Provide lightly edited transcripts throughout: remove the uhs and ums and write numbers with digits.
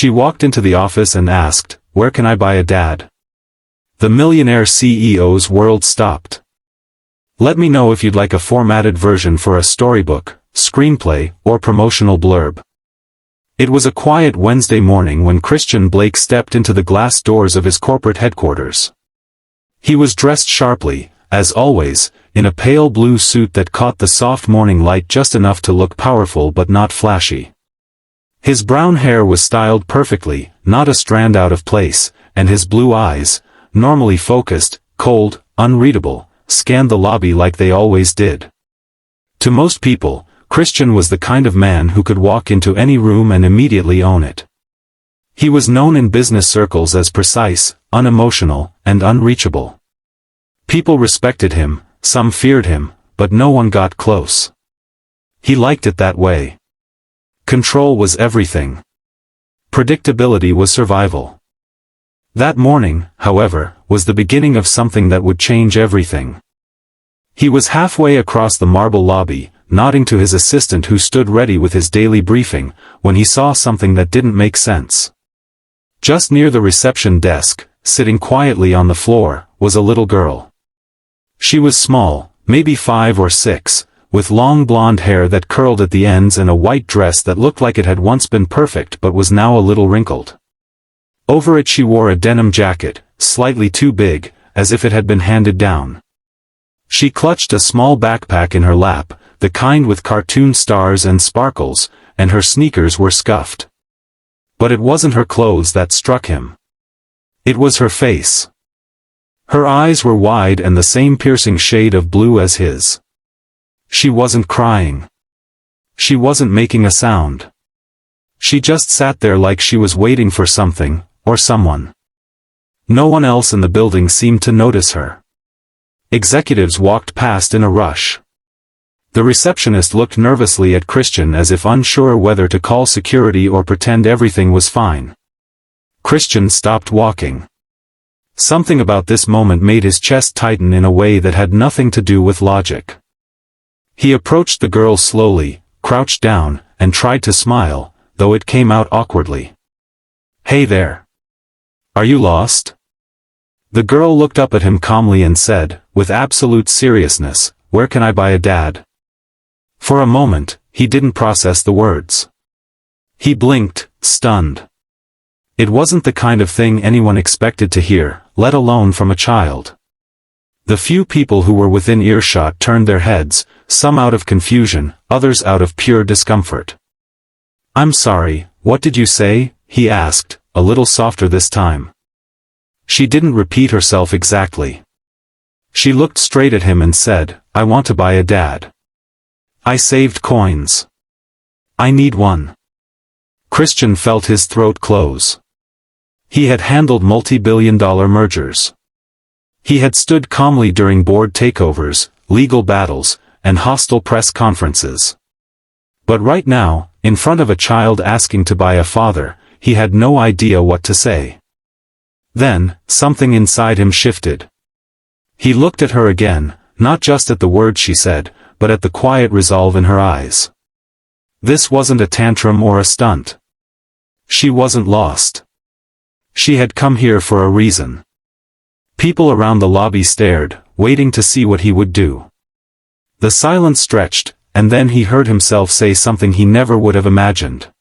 She walked into the office and asked, "Where can I buy a dad?" The Millionaire CEO's world stopped. "Let me know if you'd like a formatted version for a storybook, screenplay, or promotional blurb." It was a quiet Wednesday morning when Christian Blake stepped into the glass doors of his corporate headquarters. He was dressed sharply, as always, in a pale blue suit that caught the soft morning light just enough to look powerful but not flashy. His brown hair was styled perfectly, not a strand out of place, and his blue eyes, normally focused, cold, unreadable, scanned the lobby like they always did. To most people, Christian was the kind of man who could walk into any room and immediately own it. He was known in business circles as precise, unemotional, and unreachable. People respected him, some feared him, but no one got close. He liked it that way. Control was everything. Predictability was survival. That morning, however, was the beginning of something that would change everything. He was halfway across the marble lobby, nodding to his assistant who stood ready with his daily briefing, when he saw something that didn't make sense. Just near the reception desk, sitting quietly on the floor, was a little girl. She was small, maybe 5 or 6, with long blonde hair that curled at the ends and a white dress that looked like it had once been perfect but was now a little wrinkled. Over it she wore a denim jacket, slightly too big, as if it had been handed down. She clutched a small backpack in her lap, the kind with cartoon stars and sparkles, and her sneakers were scuffed. But it wasn't her clothes that struck him. It was her face. Her eyes were wide and the same piercing shade of blue as his. She wasn't crying. She wasn't making a sound. She just sat there like she was waiting for something, or someone. No one else in the building seemed to notice her. Executives walked past in a rush. The receptionist looked nervously at Christian as if unsure whether to call security or pretend everything was fine. Christian stopped walking. Something about this moment made his chest tighten in a way that had nothing to do with logic. He approached the girl slowly, crouched down, and tried to smile, though it came out awkwardly. "Hey there. Are you lost?" The girl looked up at him calmly and said, with absolute seriousness, "Where can I buy a dad?" For a moment, he didn't process the words. He blinked, stunned. It wasn't the kind of thing anyone expected to hear, let alone from a child. The few people who were within earshot turned their heads, some out of confusion, others out of pure discomfort. "I'm sorry, what did you say?" he asked, a little softer this time. She didn't repeat herself exactly. She looked straight at him and said, "I want to buy a dad. I saved coins. I need one." Christian felt his throat close. He had handled multi-billion-dollar mergers. He had stood calmly during board takeovers, legal battles, and hostile press conferences. But right now, in front of a child asking to buy a father, he had no idea what to say. Then, something inside him shifted. He looked at her again, not just at the words she said, but at the quiet resolve in her eyes. This wasn't a tantrum or a stunt. She wasn't lost. She had come here for a reason. People around the lobby stared, waiting to see what he would do. The silence stretched, and then he heard himself say something he never would have imagined.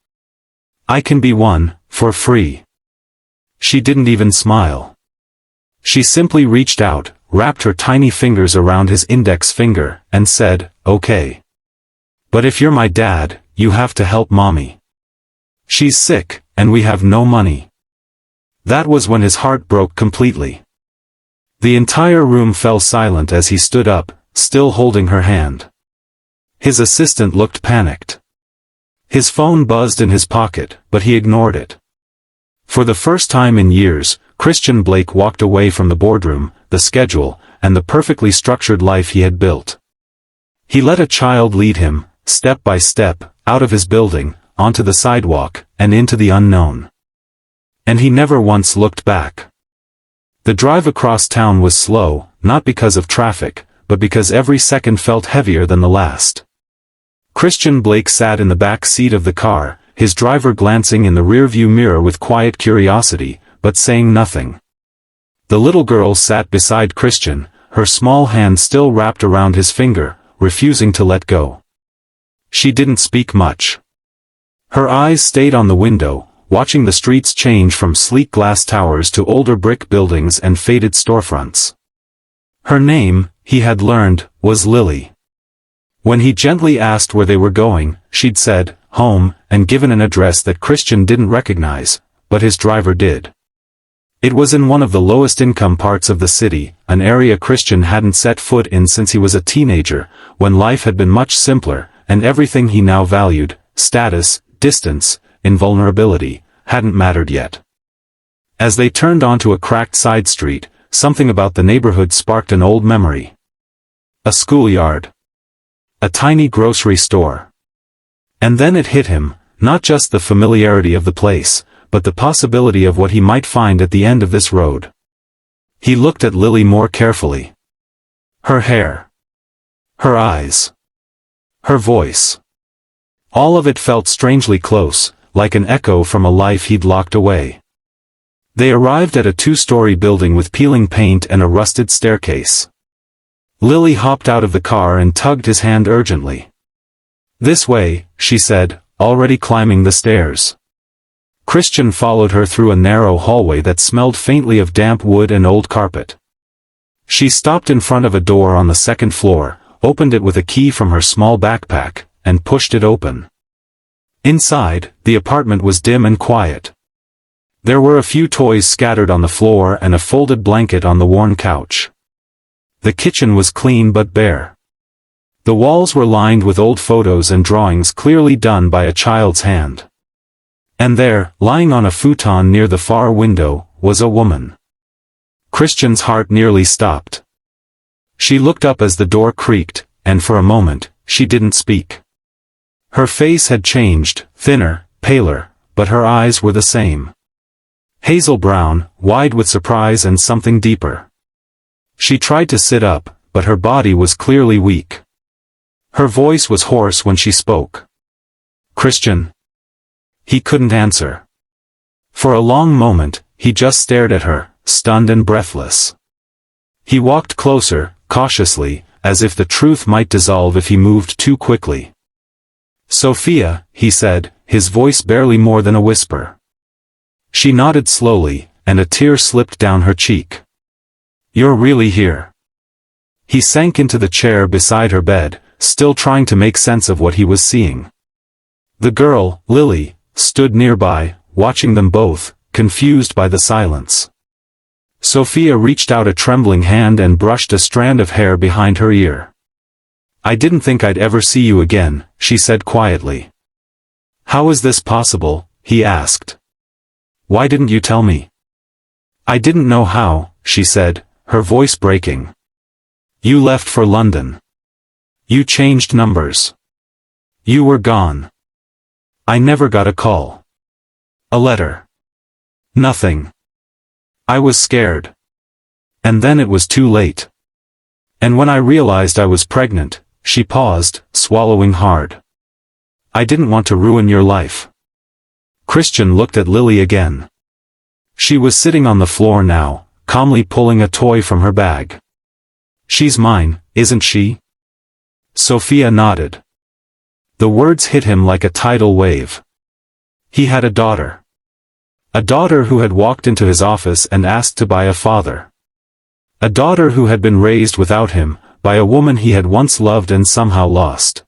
"I can be one, for free." She didn't even smile. She simply reached out, wrapped her tiny fingers around his index finger, and said, "Okay. But if you're my dad, you have to help mommy. She's sick, and we have no money." That was when his heart broke completely. The entire room fell silent as he stood up, still holding her hand. His assistant looked panicked. His phone buzzed in his pocket, but he ignored it. For the first time in years, Christian Blake walked away from the boardroom, the schedule, and the perfectly structured life he had built. He let a child lead him, step by step, out of his building, onto the sidewalk, and into the unknown. And he never once looked back. The drive across town was slow, not because of traffic, but because every second felt heavier than the last. Christian Blake sat in the back seat of the car, his driver glancing in the rearview mirror with quiet curiosity, but saying nothing. The little girl sat beside Christian, her small hand still wrapped around his finger, refusing to let go. She didn't speak much. Her eyes stayed on the window, watching the streets change from sleek glass towers to older brick buildings and faded storefronts. Her name, he had learned, was Lily. When he gently asked where they were going, she'd said, home, and given an address that Christian didn't recognize, but his driver did. It was in one of the lowest income parts of the city, an area Christian hadn't set foot in since he was a teenager, when life had been much simpler, and everything he now valued, status, distance, invulnerability, hadn't mattered yet. As they turned onto a cracked side street, something about the neighborhood sparked an old memory. A schoolyard. A tiny grocery store. And then it hit him, not just the familiarity of the place, but the possibility of what he might find at the end of this road. He looked at Lily more carefully. Her hair. Her eyes. Her voice. All of it felt strangely close, like an echo from a life he'd locked away. They arrived at a two-story building with peeling paint and a rusted staircase. Lily hopped out of the car and tugged his hand urgently. "This way," she said, already climbing the stairs. Christian followed her through a narrow hallway that smelled faintly of damp wood and old carpet. She stopped in front of a door on the second floor, opened it with a key from her small backpack, and pushed it open. Inside, the apartment was dim and quiet. There were a few toys scattered on the floor and a folded blanket on the worn couch. The kitchen was clean but bare. The walls were lined with old photos and drawings clearly done by a child's hand. And there, lying on a futon near the far window, was a woman. Christian's heart nearly stopped. She looked up as the door creaked, and for a moment, she didn't speak. Her face had changed, thinner, paler, but her eyes were the same. Hazel brown, wide with surprise and something deeper. She tried to sit up, but her body was clearly weak. Her voice was hoarse when she spoke. "Christian?" He couldn't answer. For a long moment, he just stared at her, stunned and breathless. He walked closer, cautiously, as if the truth might dissolve if he moved too quickly. "Sophia," he said, his voice barely more than a whisper. She nodded slowly, and a tear slipped down her cheek. "You're really here." He sank into the chair beside her bed, still trying to make sense of what he was seeing. The girl, Lily, stood nearby, watching them both, confused by the silence. Sophia reached out a trembling hand and brushed a strand of hair behind her ear. "I didn't think I'd ever see you again," she said quietly. "How is this possible?" he asked. "Why didn't you tell me?" "I didn't know how," she said, her voice breaking. "You left for London. You changed numbers. You were gone. I never got a call. A letter. Nothing. I was scared. And then it was too late. And when I realized I was pregnant," she paused, swallowing hard. "I didn't want to ruin your life." Christian looked at Lily again. She was sitting on the floor now, calmly pulling a toy from her bag. "She's mine, isn't she?" Sophia nodded. The words hit him like a tidal wave. He had a daughter. A daughter who had walked into his office and asked to buy a father. A daughter who had been raised without him, by a woman he had once loved and somehow lost.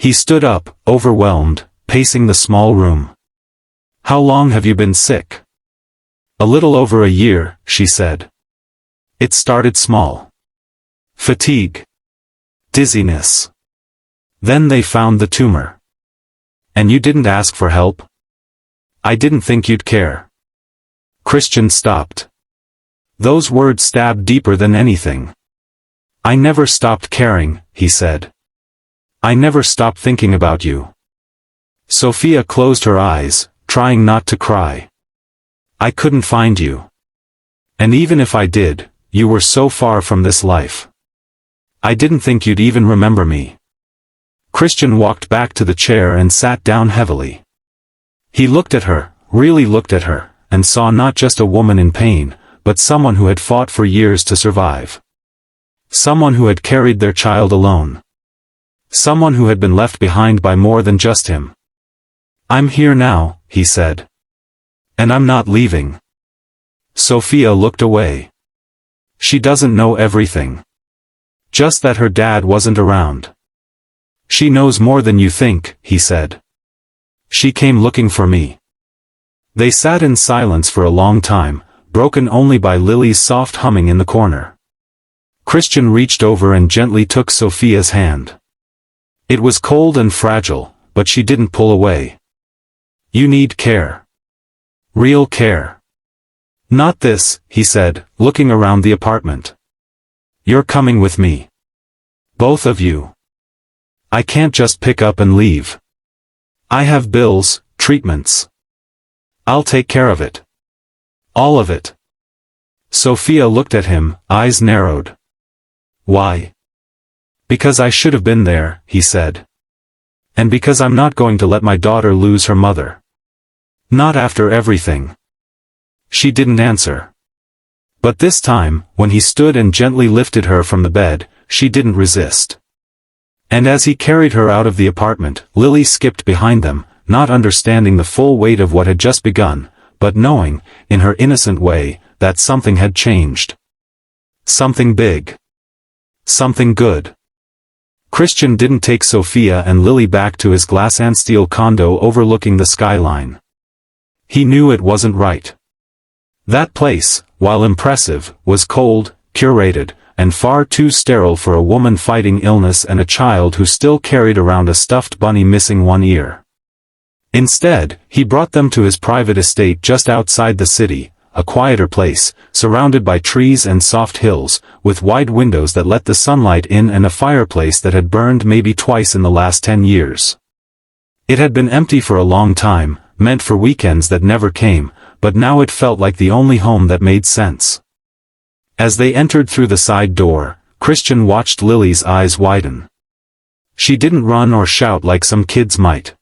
He stood up, overwhelmed, pacing the small room. "How long have you been sick?" "A little over a year," she said. "It started small. Fatigue. Dizziness. Then they found the tumor. And you didn't ask for help?" "I didn't think you'd care." Christian stopped. Those words stabbed deeper than anything. "I never stopped caring," he said. "I never stopped thinking about you." Sophia closed her eyes, trying not to cry. "I couldn't find you. And even if I did, you were so far from this life. I didn't think you'd even remember me." Christian walked back to the chair and sat down heavily. He looked at her, really looked at her, and saw not just a woman in pain, but someone who had fought for years to survive. Someone who had carried their child alone. Someone who had been left behind by more than just him. "I'm here now," he said. "And I'm not leaving." Sophia looked away. "She doesn't know everything. Just that her dad wasn't around." "She knows more than you think," he said. "She came looking for me." They sat in silence for a long time, broken only by Lily's soft humming in the corner. Christian reached over and gently took Sophia's hand. It was cold and fragile, but she didn't pull away. "You need care. Real care. Not this," he said, looking around the apartment. "You're coming with me. Both of you. I can't just pick up and leave. I have bills, treatments. I'll take care of it. All of it." Sophia looked at him, eyes narrowed. "Why?" "Because I should have been there," he said. "And because I'm not going to let my daughter lose her mother. Not after everything." She didn't answer. But this time, when he stood and gently lifted her from the bed, she didn't resist. And as he carried her out of the apartment, Lily skipped behind them, not understanding the full weight of what had just begun, but knowing, in her innocent way, that something had changed. Something big. Something good. Christian didn't take Sophia and Lily back to his glass and steel condo overlooking the skyline. He knew it wasn't right. That place, while impressive, was cold, curated, and far too sterile for a woman fighting illness and a child who still carried around a stuffed bunny missing one ear. Instead, he brought them to his private estate just outside the city, a quieter place, surrounded by trees and soft hills, with wide windows that let the sunlight in and a fireplace that had burned maybe twice in the last 10 years. It had been empty for a long time, meant for weekends that never came, but now it felt like the only home that made sense. As they entered through the side door, Christian watched Lily's eyes widen. She didn't run or shout like some kids might.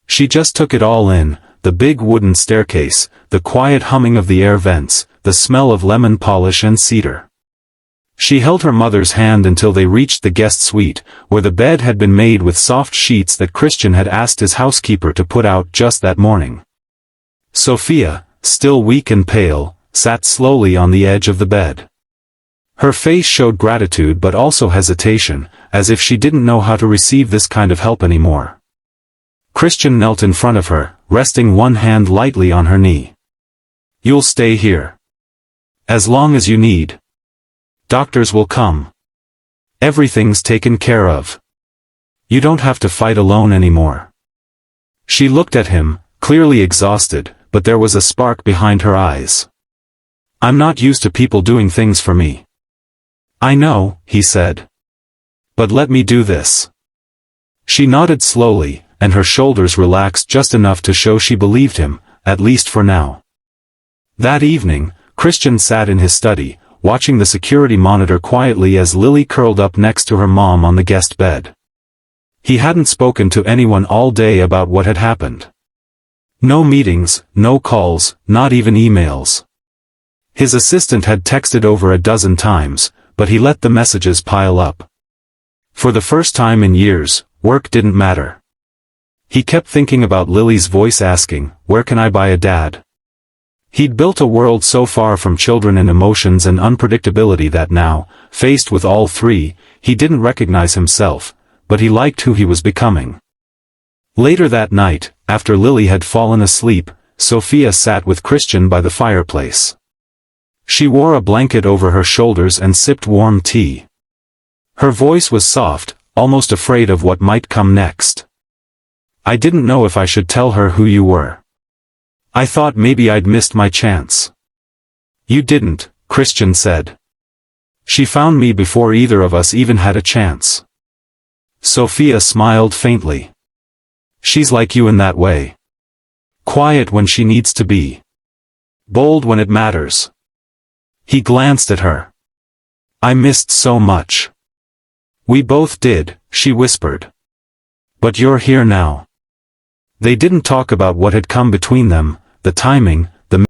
She just took it all in, the big wooden staircase, the quiet humming of the air vents, the smell of lemon polish and cedar. She held her mother's hand until they reached the guest suite, where the bed had been made with soft sheets that Christian had asked his housekeeper to put out just that morning. Sophia, still weak and pale, sat slowly on the edge of the bed. Her face showed gratitude but also hesitation, as if she didn't know how to receive this kind of help anymore. Christian knelt in front of her, resting one hand lightly on her knee. "You'll stay here. As long as you need. Doctors will come. Everything's taken care of. You don't have to fight alone anymore." She looked at him, clearly exhausted, but there was a spark behind her eyes. "I'm not used to people doing things for me." "I know," he said. "But let me do this." She nodded slowly, and her shoulders relaxed just enough to show she believed him, at least for now. That evening, Christian sat in his study, watching the security monitor quietly as Lily curled up next to her mom on the guest bed. He hadn't spoken to anyone all day about what had happened. No meetings, no calls, not even emails. His assistant had texted over a dozen times, but he let the messages pile up. For the first time in years, work didn't matter. He kept thinking about Lily's voice asking, "Where can I buy a dad?" He'd built a world so far from children and emotions and unpredictability that now, faced with all three, he didn't recognize himself, but he liked who he was becoming. Later that night, after Lily had fallen asleep, Sophia sat with Christian by the fireplace. She wore a blanket over her shoulders and sipped warm tea. Her voice was soft, almost afraid of what might come next. "I didn't know if I should tell her who you were. I thought maybe I'd missed my chance." "You didn't," Christian said. "She found me before either of us even had a chance." Sophia smiled faintly. "She's like you in that way. Quiet when she needs to be. Bold when it matters." He glanced at her. "I missed so much." "We both did," she whispered. "But you're here now. They didn't talk about what had come between them, the timing, the